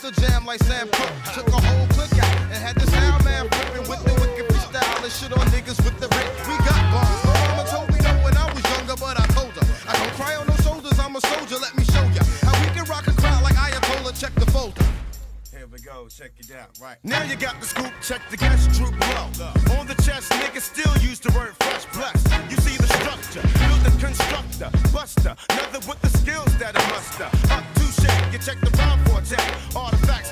the jam like Sam Cooke. Took a whole click out and had the sound man flipping with the wicked freestyle and shit on niggas with the Rick. We got bars. My mama told me that when I was younger, but I told her I don't cry on no shoulders. I'm a soldier. Let me show ya how we can rock a crowd like Ayatollah. Check the folder. Here we go, check it out, right. Now you got the scoop, check the gas droop low. On the chest, niggas still use the word fresh plus. You see the structure, building constructor, buster, another with the skills that a muster. Up to shake, you check the rhyme for a check. Artifacts